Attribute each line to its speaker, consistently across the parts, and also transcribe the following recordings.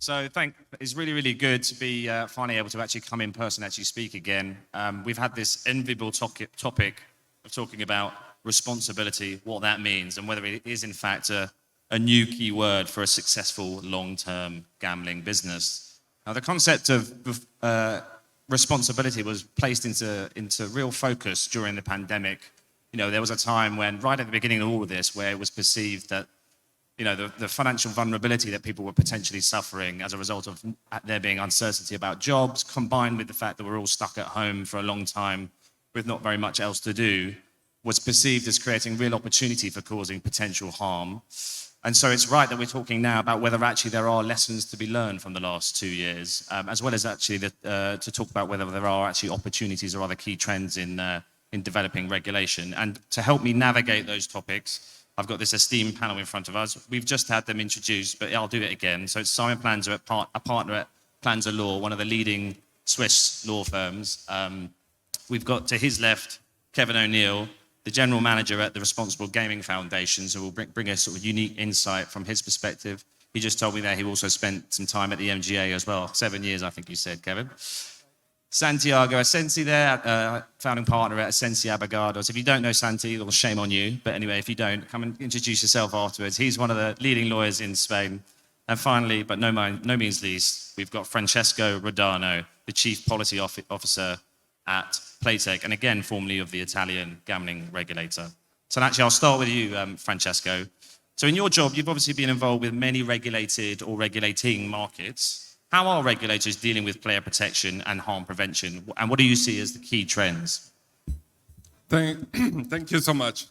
Speaker 1: So it's really, really good to be finally able to actually come in person, actually speak again. We've had this enviable topic of talking about responsibility, what that means, and whether it is in fact a new key word for a successful long-term gambling business. Now, the concept of responsibility was placed into real focus during the pandemic. You know, there was a time when, right at the beginning of all of this, where it was perceived that the financial vulnerability that people were potentially suffering as a result of there being uncertainty about jobs, combined with the fact that we're all stuck at home for a long time with not very much else to do, was perceived as creating real opportunity for causing potential harm. And so it's right that we're talking now about whether actually there are lessons to be learned from the last 2 years, as well as actually to talk about whether there are actually opportunities or other key trends in developing regulation. And to help me navigate those topics, I've got this esteemed panel in front of us. We've just had them introduced, but I'll do it again. So it's Simon Planzer, a partner at Planzer Law, one of the leading Swiss law firms. We've got to his left, Kevin ONeill, the general manager at the Responsible Gaming Foundation, who will bring a sort of unique insight from his perspective. He just told me that he also spent some time at the MGA as well, 7 years, I think you said, Kevin. Santiago Asensi there, founding partner at Asensi Abogados. If you don't know Santi, well, shame on you. But anyway, if you don't, come and introduce yourself afterwards. He's one of the leading lawyers in Spain. And finally, but no means least, we've got Francesco Rodano, the Chief Policy Officer at Playtech, and again, formerly of the Italian gambling regulator. So actually, I'll start with you, Francesco. So in your job, you've obviously been involved with many regulated or regulating markets. How are regulators dealing with player protection and harm prevention? And what do you see as the key trends?
Speaker 2: Thank you so much.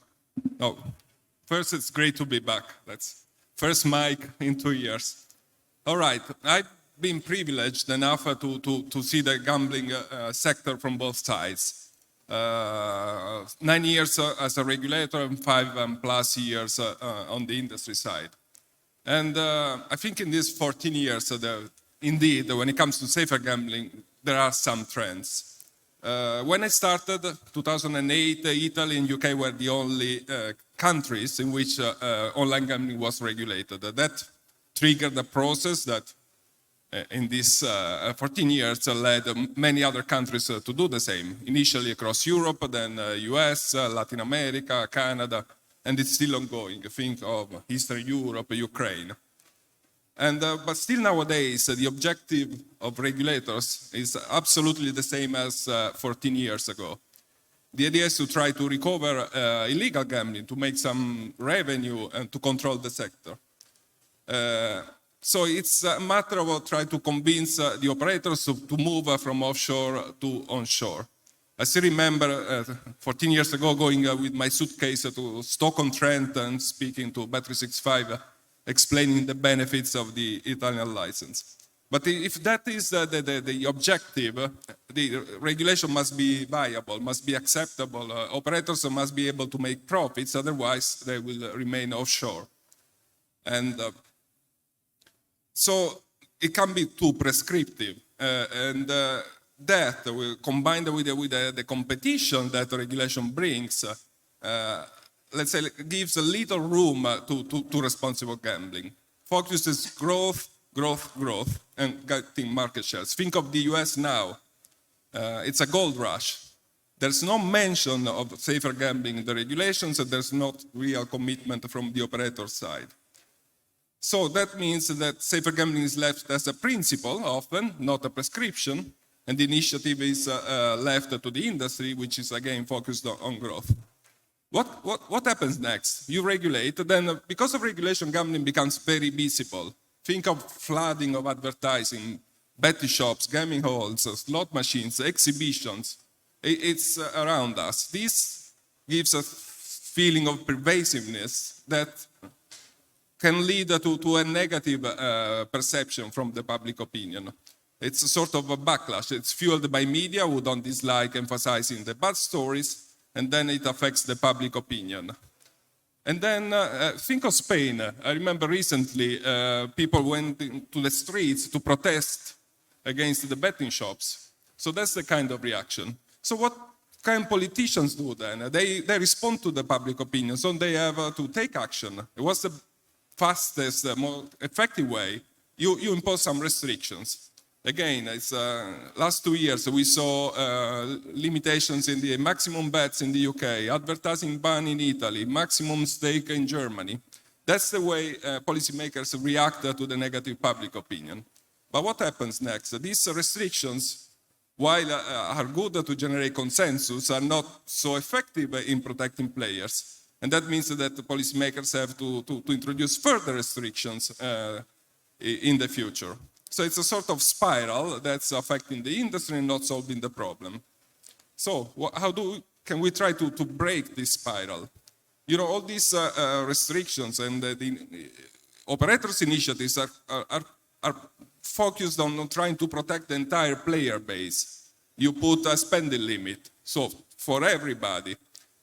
Speaker 2: First, it's great to be back. That's first mic in 2 years. All right, I've been privileged enough to see the gambling sector from both sides. 9 years as a regulator and 5+ years on the industry side. And I think in these 14 years, indeed, when it comes to safer gambling, there are some trends. When I started, 2008, Italy and UK were the only countries in which online gambling was regulated. That triggered a process that in these 14 years led many other countries to do the same. Initially across Europe, then US, Latin America, Canada, and it's still ongoing. Think of Eastern Europe, Ukraine. But still nowadays, the objective of regulators is absolutely the same as 14 years ago. The idea is to try to recover illegal gambling, to make some revenue and to control the sector. So it's a matter of trying to convince the operators to move from offshore to onshore. I still remember 14 years ago going with my suitcase to Stoke-on-Trent and speaking to Bet365, explaining the benefits of the Italian license. But if that is the objective, the regulation must be viable, must be acceptable. Operators must be able to make profits, otherwise they will remain offshore. And so it can be too prescriptive. That, combined with the competition that regulation brings, let's say, gives a little room to responsible gambling. Focuses growth, and getting market shares. Think of the US now. It's a gold rush. There's no mention of safer gambling in the regulations, and there's not real commitment from the operator side. So that means that safer gambling is left as a principle, often, not a prescription, and the initiative is left to the industry, which is again focused on growth. What happens next? You regulate, then because of regulation, gambling becomes very visible. Think of flooding of advertising, betting shops, gaming halls, slot machines, exhibitions. It's around us. This gives a feeling of pervasiveness that can lead to a negative perception from the public opinion. It's a sort of a backlash. It's fueled by media who don't dislike emphasizing the bad stories, and then it affects the public opinion. And then think of Spain. I remember recently people went to the streets to protest against the betting shops. So that's the kind of reaction. So what can politicians do then? They respond to the public opinion, so they have to take action. What's the fastest, more effective way? you impose some restrictions. Again, it's last 2 years we saw limitations in the maximum bets in the UK, advertising ban in Italy, maximum stake in Germany. That's the way policymakers react to the negative public opinion. But what happens next? These restrictions, while are good to generate consensus, are not so effective in protecting players. And that means that the policymakers have to introduce further restrictions in the future. So it's a sort of spiral that's affecting the industry and not solving the problem. So how can we try to break this spiral? You know, all these restrictions and the operators' initiatives are focused on trying to protect the entire player base. You put a spending limit, so for everybody,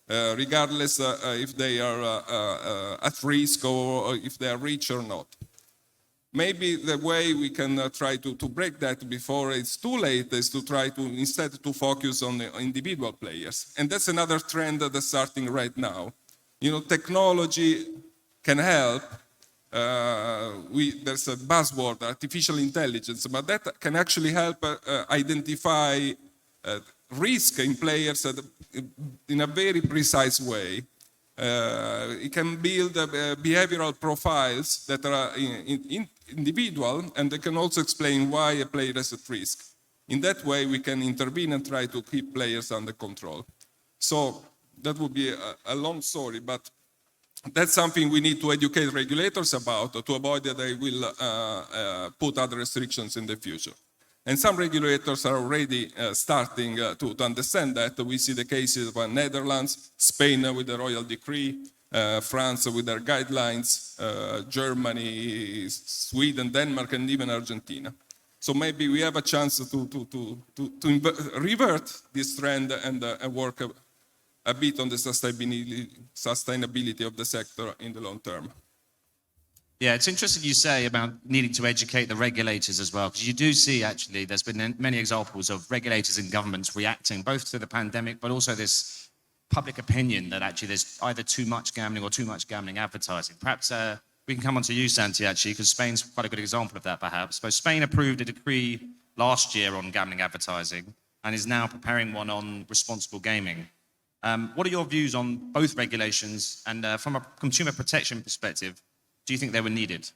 Speaker 2: regardless if they are at risk or if they are rich or not. Maybe the way we can try to break that before it's too late is to try to instead to focus on the individual players. And that's another trend that's starting right now. You know, technology can help. There's a buzzword, artificial intelligence, but that can actually help identify risk in players in a very precise way. It can build behavioral profiles that are individual, and they can also explain why a player is at risk. In that way, we can intervene and try to keep players under control. So that would be a long story, but that's something we need to educate regulators about to avoid that they will put other restrictions in the future. And some regulators are already starting to understand that. We see the cases of Netherlands, Spain with the royal decree, France with their guidelines, Germany, Sweden, Denmark, and even Argentina. So maybe we have a chance to revert this trend and work a bit on the sustainability of the sector in the long term.
Speaker 1: Yeah, it's interesting you say about needing to educate the regulators as well, because you do see actually there's been many examples of regulators and governments reacting both to the pandemic, but also this public opinion that actually there's either too much gambling or too much gambling advertising. Perhaps we can come on to you, Santi, actually, because Spain's quite a good example of that, perhaps. So Spain approved a decree last year on gambling advertising and is now preparing one on responsible gaming. What are your views on both regulations? And from a consumer protection perspective, do you think they were needed?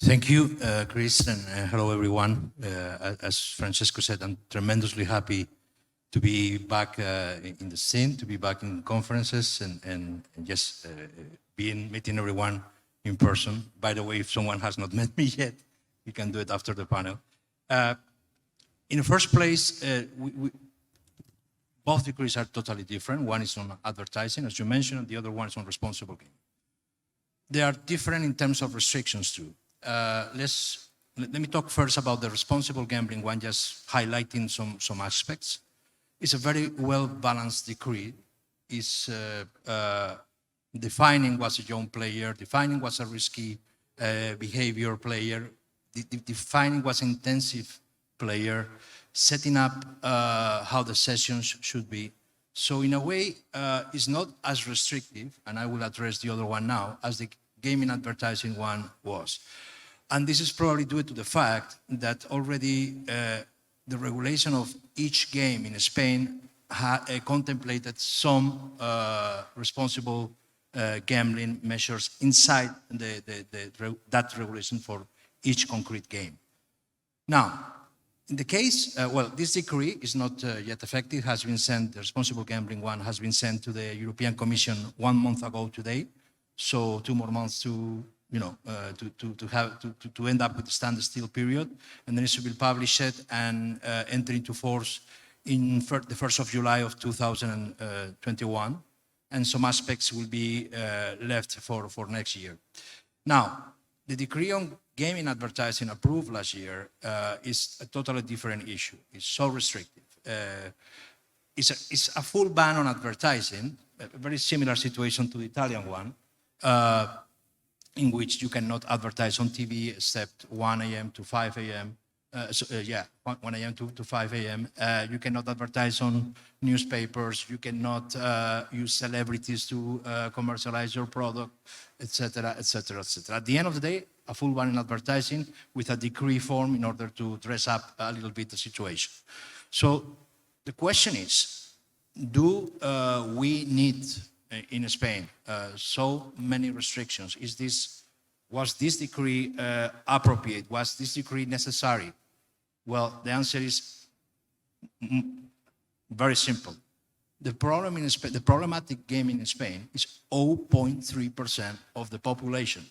Speaker 3: Thank you, Chris, and hello, everyone. As Francesco said, I'm tremendously happy to be back in the scene, to be back in conferences, and just meeting everyone in person. By the way, if someone has not met me yet, you can do it after the panel. In the first place, both decrees are totally different. One is on advertising, as you mentioned, and the other one is on responsible gaming. They are different in terms of restrictions too. Let me talk first about the responsible gambling one, just highlighting some aspects. It's a very well-balanced decree. It's defining what's a young player, defining what's a risky behavior player, defining what's intensive player, setting up how the sessions should be. So in a way, it's not as restrictive, and I will address the other one now, as the gaming advertising one was. And this is probably due to the fact that already the regulation of each game in Spain contemplated some responsible gambling measures inside that regulation for each concrete game. Now, in the case, this decree is not yet effective, has been sent, the responsible gambling one has been sent to the European Commission 1 month ago today. So 2 more months to end up with the standstill period, and then it should be published and enter into force in the 1st of July of 2021, and some aspects will be left for next year. Now, the decree on gaming advertising approved last year is a totally different issue. It's so restrictive. It's a full ban on advertising, a very similar situation to the Italian one, in which you cannot advertise on TV except 1 a.m. to 5 a.m. 1 a.m. to 5 a.m. You cannot advertise on newspapers. You cannot use celebrities to commercialize your product, etc., etc., etc. At the end of the day, a full ban in advertising with a decree form in order to dress up a little bit the situation. So the question is, do we need in Spain so many restrictions? Was this decree appropriate? Was this decree necessary? Well, the answer is very simple. The problem in Spain, the problematic gaming in Spain is 0.3% of the population,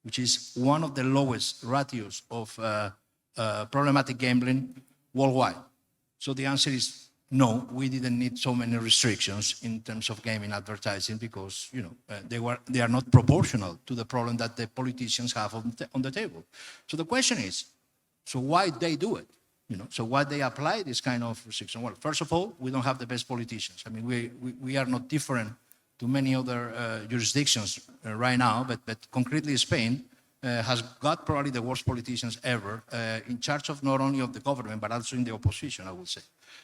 Speaker 3: which is one of the lowest ratios of problematic gambling worldwide. So the answer is no, we didn't need so many restrictions in terms of gaming advertising because they are not proportional to the problem that the politicians have on the table. So the question is, so why they do it? So why they apply this kind of restriction? Well, first of all, we don't have the best politicians. I mean, we are not different to many other jurisdictions right now, but concretely Spain has got probably the worst politicians ever in charge of not only of the government, but also in the opposition, I would say.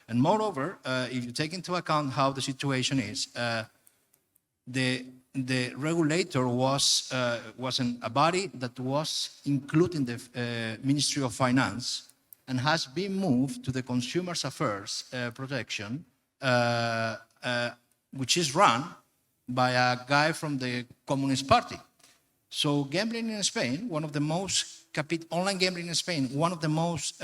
Speaker 3: And moreover, if you take into account how the situation is, the regulator wasn't a body that was included in the Ministry of Finance and has been moved to the Consumers Affairs Protection, which is run by a guy from the Communist Party. So gambling in Spain, one of the most, online gambling in Spain, one of the most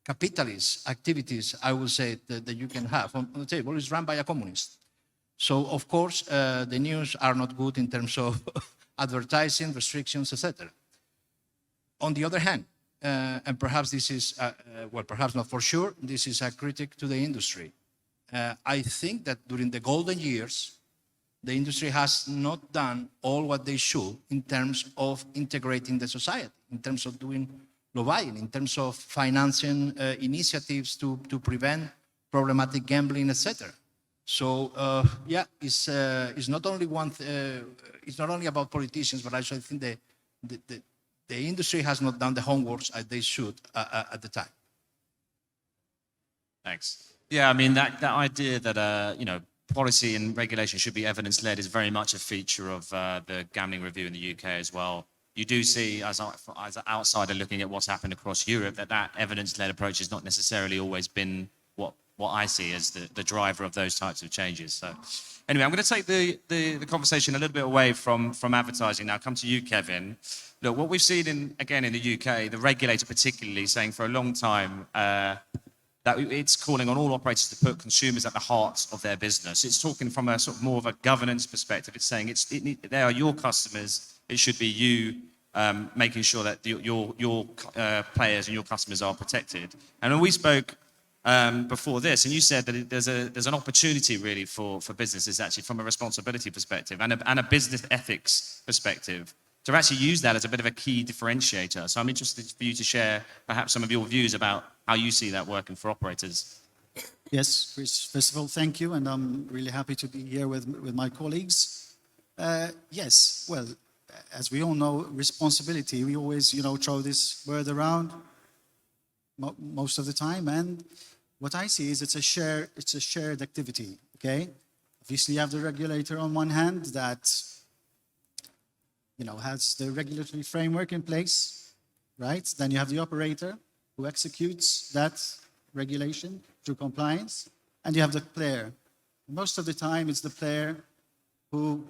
Speaker 3: capitalist activities, I would say, that you can have on the table is run by a communist. So, of course, the news are not good in terms of advertising, restrictions, etc. On the other hand, and perhaps this is, well, perhaps not for sure, this is a critic to the industry. I think that during the golden years, the industry has not done all what they should in terms of integrating the society, in terms of doing lobbying, in terms of financing initiatives to prevent problematic gambling, etc. So it's not only it's not only about politicians, but also I think the industry has not done the homework as they should at the time.
Speaker 1: Thanks. Yeah, I mean that idea that policy and regulation should be evidence-led is very much a feature of the gambling review in the UK as well. You do see, as an outsider looking at what's happened across Europe, that evidence-led approach has not necessarily always been what I see as the driver of those types of changes. So anyway, I'm going to take the conversation a little bit away from advertising now. Come to you, Kevin. Look, what we've seen in the UK, the regulator particularly saying for a long time that it's calling on all operators to put consumers at the heart of their business. It's talking from a sort of more of a governance perspective. It's saying they are your customers. It should be you making sure that your players and your customers are protected. And when we spoke before this, and you said that there's an opportunity really for businesses actually from a responsibility perspective and a business ethics perspective to actually use that as a bit of a key differentiator. So I'm interested for you to share perhaps some of your views about how you see that working for operators.
Speaker 4: Yes, Chris, first of all, thank you, and I'm really happy to be here with my colleagues. Yes, well, as we all know, responsibility, we always, throw this word around most of the time, and what I see is it's a shared activity, okay? Obviously, you have the regulator on one hand that, has the regulatory framework in place, right? Then you have the operator who executes that regulation through compliance, and you have the player. Most of the time, it's the player who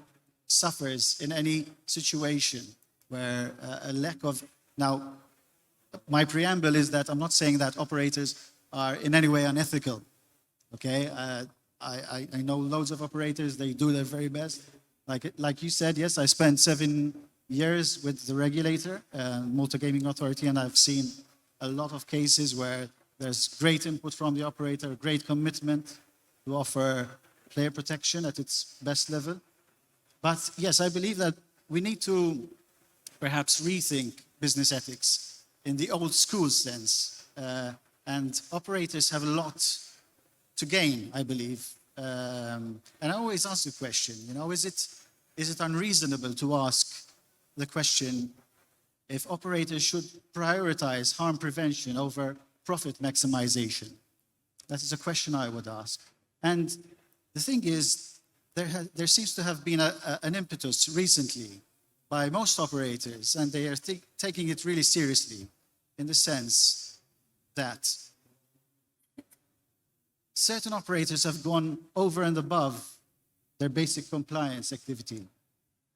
Speaker 4: suffers in any situation where a lack of... Now, my preamble is that I'm not saying that operators are in any way unethical, okay? I know loads of operators, they do their very best. Like you said, yes, I spent 7 years with the regulator, Malta Gaming Authority, and I've seen a lot of cases where there's great input from the operator, great commitment to offer player protection at its best level. But yes, I believe that we need to perhaps rethink business ethics in the old school sense. And operators have a lot to gain, I believe. And I always ask the question, is it unreasonable to ask the question if operators should prioritize harm prevention over profit maximization. That is a question I would ask. And the thing is, there seems to have been an impetus recently by most operators, and they are taking it really seriously, in the sense that certain operators have gone over and above their basic compliance activity.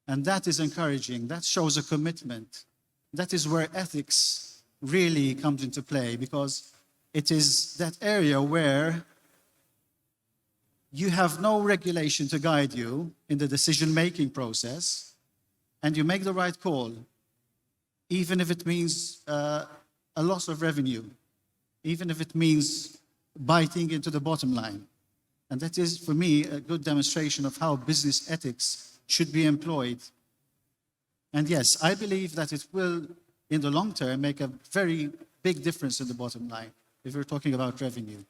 Speaker 4: And that is encouraging. That shows a commitment. That is where ethics really comes into play, because it is that area where you have no regulation to guide you in the decision-making process, and you make the right call, even if it means a loss of revenue, even if it means biting into the bottom line. And that is, for me, a good demonstration of how business ethics should be employed. And yes, I believe that it will, in the long term, make a very big difference in the bottom line, if we're talking about revenue.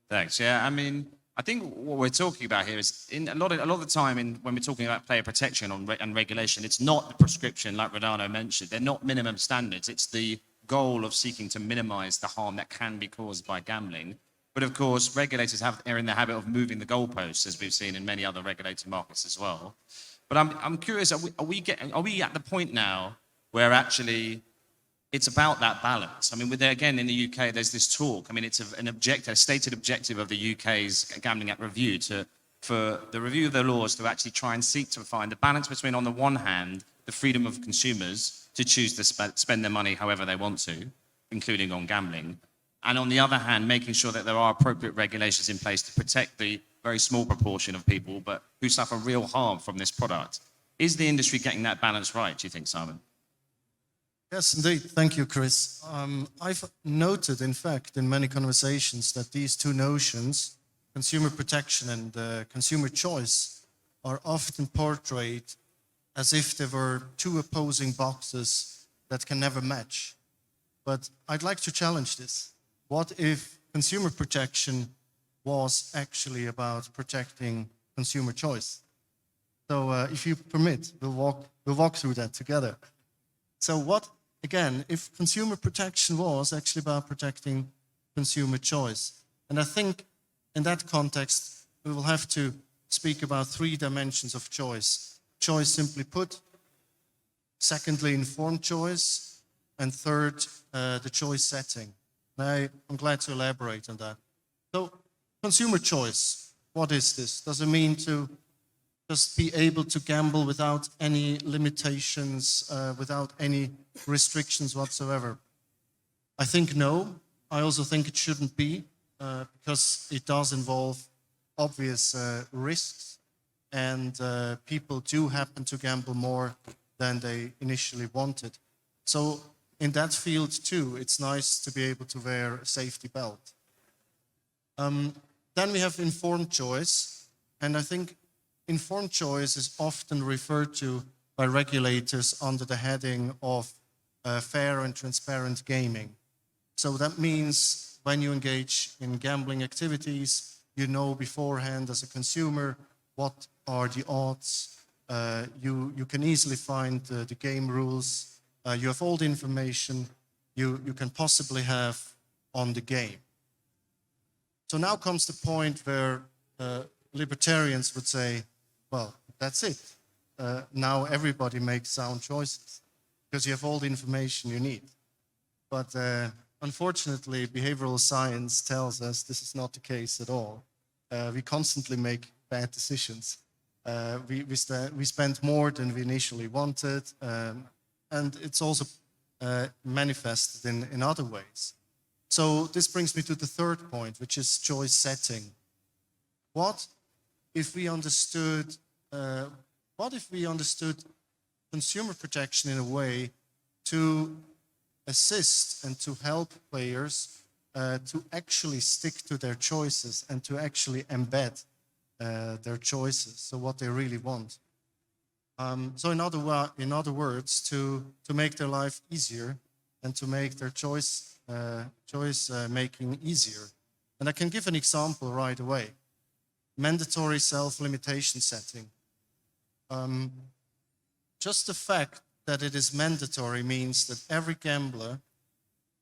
Speaker 1: Thanks. Yeah, I mean, I think what we're talking about here is, in a lot of the time, when we're talking about player protection and regulation, it's not the prescription, like Rodano mentioned. They're not minimum standards. It's the goal of seeking to minimize the harm that can be caused by gambling. But of course, regulators are in the habit of moving the goalposts, as we've seen in many other regulated markets as well. But I'm curious, are we at the point now where actually it's about that balance? I mean, again, in the UK, there's this talk. I mean, it's a stated objective of the UK's Gambling Act review for the review of the laws to actually try and seek to find the balance between, on the one hand, the freedom of consumers to choose to spend their money however they want to, including on gambling, and on the other hand, making sure that there are appropriate regulations in place to protect the very small proportion of people but who suffer real harm from this product. Is the industry getting that balance right, do you think, Simon?
Speaker 5: Yes, indeed. Thank you, Chris. I've noted, in fact, in many conversations that these two notions, consumer protection and consumer choice, are often portrayed as if they were two opposing boxes that can never match. But I'd like to challenge this. What if consumer protection was actually about protecting consumer choice? So if you permit, we'll walk through that together. So what, again, if consumer protection was actually about protecting consumer choice? And I think in that context, we will have to speak about three dimensions of choice. Choice, simply put. Secondly, informed choice. And third, the choice setting. And I'm glad to elaborate on that. So, consumer choice, what is this? Does it mean to just be able to gamble without any limitations, without any restrictions whatsoever? I think no. I also think it shouldn't be, because it does involve obvious risks, and people do happen to gamble more than they initially wanted. So in that field too, it's nice to be able to wear a safety belt. Then we have informed choice, and I think informed choice is often referred to by regulators under the heading of fair and transparent gaming. So that means when you engage in gambling activities, you know beforehand as a consumer what are the odds. You can easily find the game rules. You have all the information you can possibly have on the game. So now comes the point where libertarians would say, well, that's it. Now everybody makes sound choices because you have all the information you need. But unfortunately, behavioral science tells us this is not the case at all. We constantly make bad decisions. We spend more than we initially wanted, and it's also manifested in other ways. So this brings me to the third point, which is choice setting. What if we understood consumer protection in a way to assist and to help players to actually stick to their choices and to actually embed their choices, so what they really want. So in other words, to make their life easier and to make their choice making easier. And I can give an example right away. Mandatory self-limitation setting. Just the fact that it is mandatory means that every gambler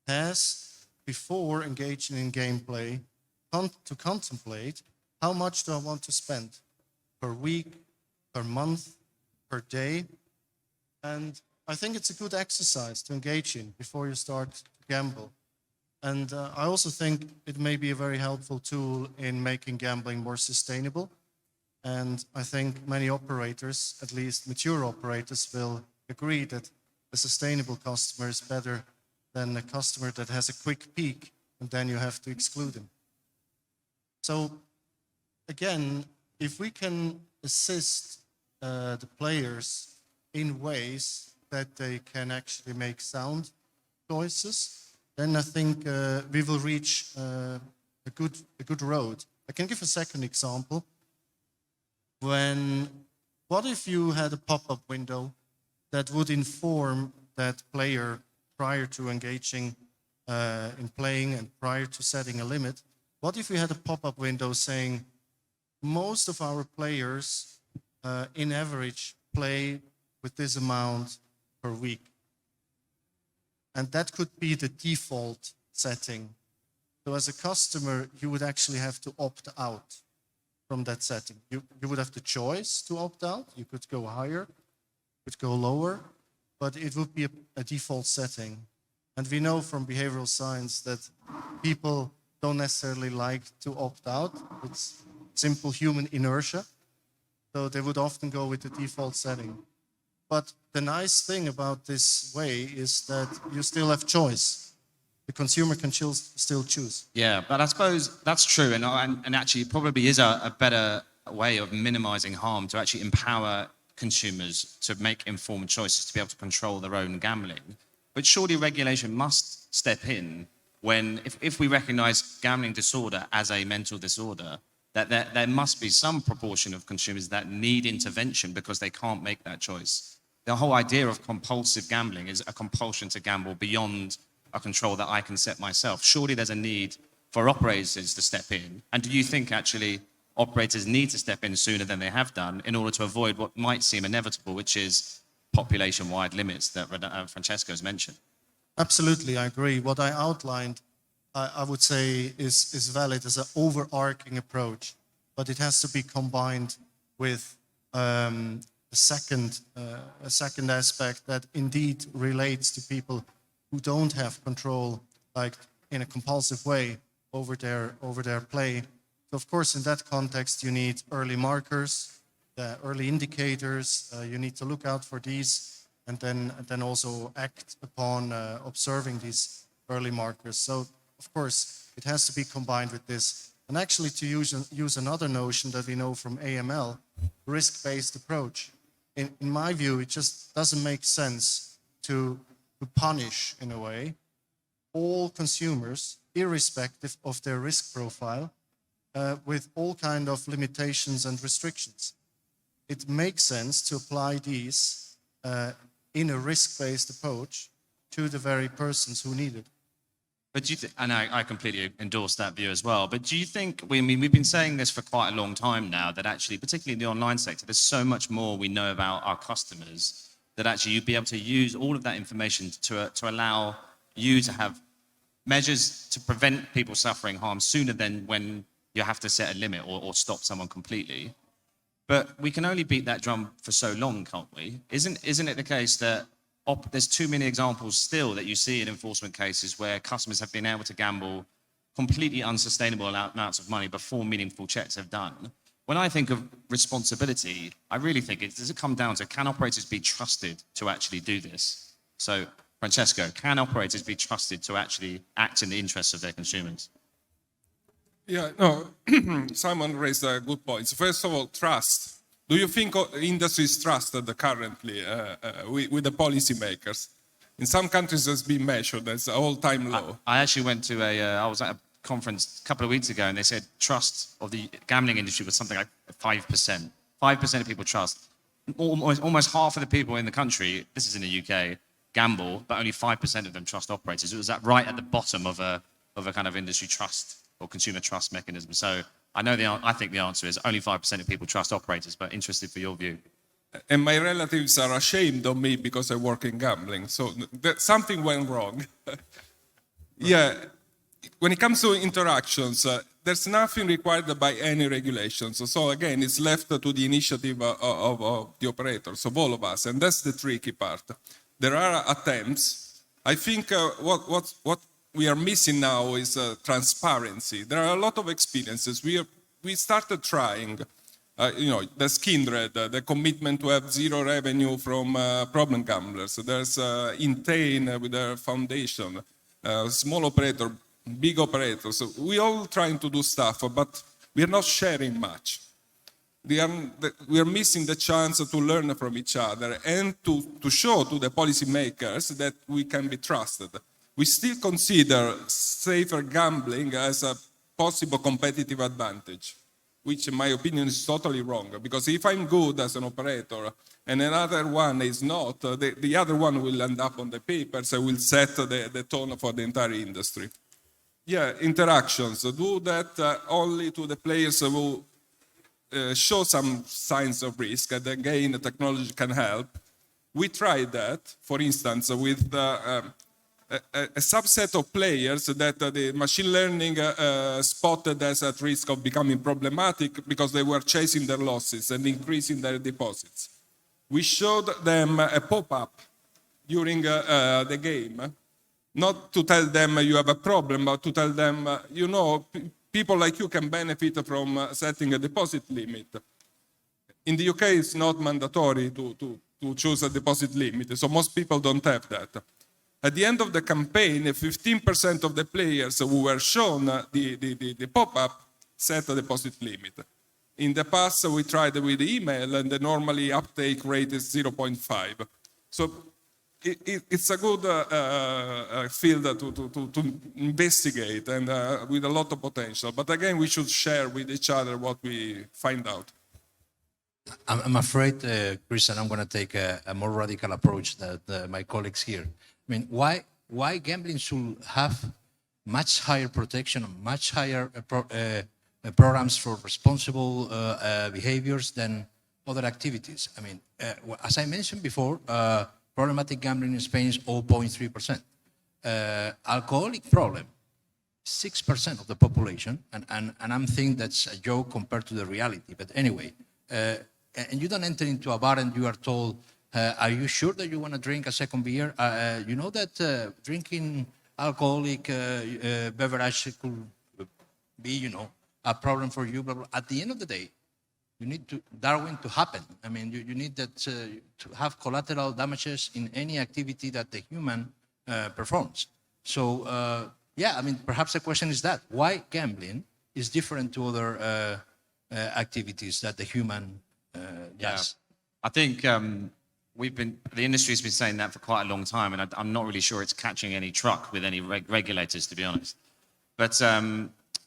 Speaker 5: has, before engaging in gameplay, to contemplate how much do I want to spend per week, per month, per day. And I think it's a good exercise to engage in before you start to gamble. And I also think it may be a very helpful tool in making gambling more sustainable. And I think many operators, at least mature operators, will agree that a sustainable customer is better than a customer that has a quick peak and then you have to exclude him. So again, if we can assist the players in ways that they can actually make sound choices, then I think we will reach a good road. I can give a second example. What if you had a pop-up window that would inform that player prior to engaging in playing and prior to setting a limit? What if we had a pop-up window saying most of our players in average play with this amount per week? And that could be the default setting. So as a customer, you would actually have to opt out from that setting. You would have the choice to opt out. You could go higher, could go lower, but it would be a default setting. And we know from behavioral science that people don't necessarily like to opt out. It's simple human inertia. So they would often go with the default setting. But the nice thing about this way is that you still have choice. The consumer can still choose.
Speaker 1: Yeah, but I suppose that's true, and actually probably is a better way of minimizing harm, to actually empower consumers to make informed choices, to be able to control their own gambling. But surely regulation must step in when, if we recognize gambling disorder as a mental disorder, that there must be some proportion of consumers that need intervention because they can't make that choice. The whole idea of compulsive gambling is a compulsion to gamble beyond a control that I can set myself. Surely there's a need for operators to step in. And do you think actually operators need to step in sooner than they have done in order to avoid what might seem inevitable, which is population-wide limits that Francesco has mentioned?
Speaker 5: Absolutely, I agree. What I outlined, I would say, is valid as an overarching approach, but it has to be combined with a second aspect that indeed relates to people who don't have control, like in a compulsive way, over their play. So of course, in that context, you need early markers, early indicators. You need to look out for these, and then also act upon observing these early markers. So of course, it has to be combined with this. And actually, to use another notion that we know from AML, risk-based approach. In my view, it just doesn't make sense to punish, in a way, all consumers, irrespective of their risk profile, with all kind of limitations and restrictions. It makes sense to apply these in a risk-based approach to the very persons who need it.
Speaker 1: But do you and I completely endorse that view as well, but do you think, we've been saying this for quite a long time now, that actually, particularly in the online sector, there's so much more we know about our customers, that actually you'd be able to use all of that information to allow you to have measures to prevent people suffering harm sooner than when you have to set a limit or stop someone completely. But we can only beat that drum for so long, can't we? Isn't it the case that there's too many examples still that you see in enforcement cases where customers have been able to gamble completely unsustainable amounts of money before meaningful checks have done? When I think of responsibility, I really think does it come down to, can operators be trusted to actually do this? So, Francesco, can operators be trusted to actually act in the interests of their consumers?
Speaker 2: Yeah, no, Simon raised a good point. First of all, trust. Do you think industry is trusted currently with the policymakers? In some countries, it's been measured as an all-time low.
Speaker 1: I actually went to I was at a conference a couple of weeks ago, and they said trust of the gambling industry was something like 5%. 5% of people trust. Almost half of the people in the country, this is in the UK, gamble, but only 5% of them trust operators. It was that right at the bottom of a kind of industry trust or consumer trust mechanism. So I think the answer is only 5% of people trust operators, but interested for your view.
Speaker 2: and my relatives are ashamed of me because I work in gambling. So something went wrong. Yeah, when it comes to interactions, there's nothing required by any regulations. So again, it's left to the initiative of the operators, of all of us, and that's the tricky part. There are attempts. I think what we are missing now is transparency. There are a lot of experiences. We started trying, there's Kindred, the commitment to have zero revenue from problem gamblers. There's Intain with their foundation, small operator, big operators. So we all trying to do stuff, but we are not sharing much. We are missing the chance to learn from each other and to show to the policymakers that we can be trusted. We still consider safer gambling as a possible competitive advantage, which in my opinion is totally wrong. Because if I'm good as an operator and another one is not, the other one will end up on the papers and will set the tone for the entire industry. Yeah, interactions. Do that only to the players who show some signs of risk, and again, the technology can help. We tried that, for instance, with a subset of players that the machine learning spotted as at risk of becoming problematic because they were chasing their losses and increasing their deposits. We showed them a pop-up during the game, not to tell them you have a problem, but to tell them, people like you can benefit from setting a deposit limit. In the UK, it's not mandatory to choose a deposit limit, so most people don't have that. At the end of the campaign, 15% of the players who were shown the pop-up set a deposit limit. In the past, we tried with email, and the normally uptake rate is 0.5. So it's a good field to investigate, and with a lot of potential. But again, we should share with each other what we find out.
Speaker 3: I'm afraid, Chris, and I'm going to take a more radical approach than my colleagues here. I mean, why gambling should have much higher protection, much higher programs for responsible behaviors than other activities? I mean, as I mentioned before, problematic gambling in Spain is 0.3%. Alcoholic problem, 6% of the population, and I'm thinking that's a joke compared to the reality. But anyway, and you don't enter into a bar and you are told, are you sure that you want to drink a second beer? You know that drinking alcoholic beverage could be, a problem for you. But at the end of the day, you need Darwin to happen. I mean, you need that to have collateral damages in any activity that the human performs. So, perhaps the question is that why gambling is different to other activities that the human does.
Speaker 1: I think the industry's been saying that for quite a long time, and I'm not really sure it's catching any truck with any regulators, to be honest. But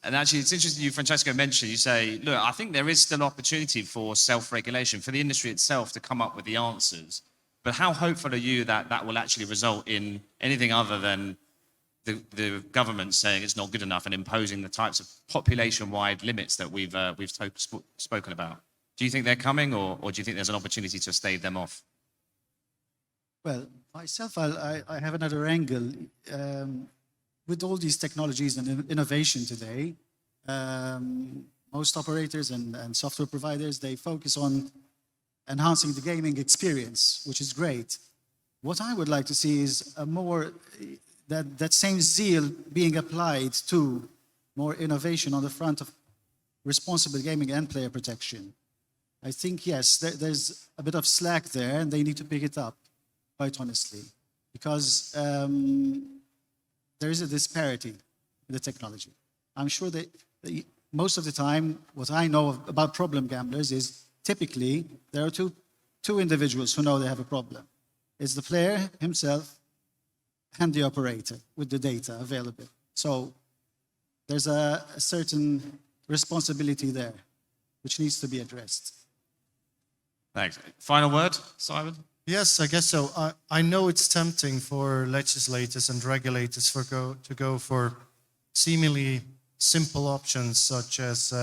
Speaker 1: and actually, it's interesting you, Francesco, mentioned, you say, look, I think there is still opportunity for self-regulation, for the industry itself to come up with the answers. But how hopeful are you that that will actually result in anything other than the government saying it's not good enough and imposing the types of population-wide limits that we've spoken about? Do you think they're coming, or do you think there's an opportunity to stave them off?
Speaker 4: Well, myself, I have another angle. With all these technologies and innovation today, most operators and software providers, they focus on enhancing the gaming experience, which is great. What I would like to see is a more, that same zeal being applied to more innovation on the front of responsible gaming and player protection. I think, yes, there's a bit of slack there, and they need to pick it up, quite honestly, because there is a disparity in the technology. I'm sure that most of the time, what I know about problem gamblers is typically there are two individuals who know they have a problem. It's the player himself and the operator with the data available. So there's a certain responsibility there, which needs to be addressed.
Speaker 1: Thanks. Final word, Simon?
Speaker 5: Yes, I guess so. I know it's tempting for legislators and regulators to go for seemingly simple options, such as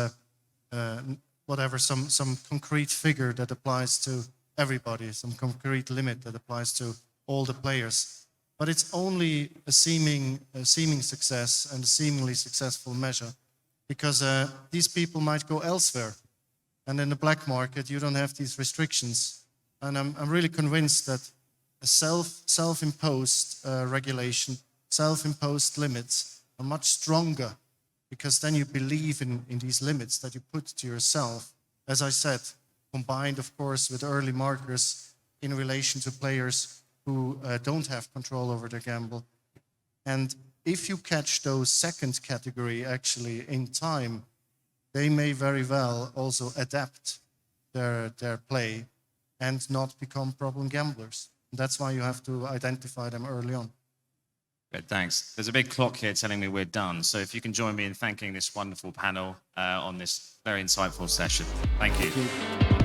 Speaker 5: some concrete figure that applies to everybody, some concrete limit that applies to all the players. But it's only a seeming success and a seemingly successful measure because these people might go elsewhere. And in the black market, you don't have these restrictions. And I'm really convinced that a self-imposed regulation, self-imposed limits are much stronger because then you believe in these limits that you put to yourself. As I said, combined, of course, with early markers in relation to players who don't have control over their gamble. And if you catch those second category actually in time, they may very well also adapt their play and not become problem gamblers. That's why you have to identify them early on.
Speaker 1: Good, thanks. There's a big clock here telling me we're done. So if you can join me in thanking this wonderful panel on this very insightful session. Thank you.
Speaker 4: Thank you.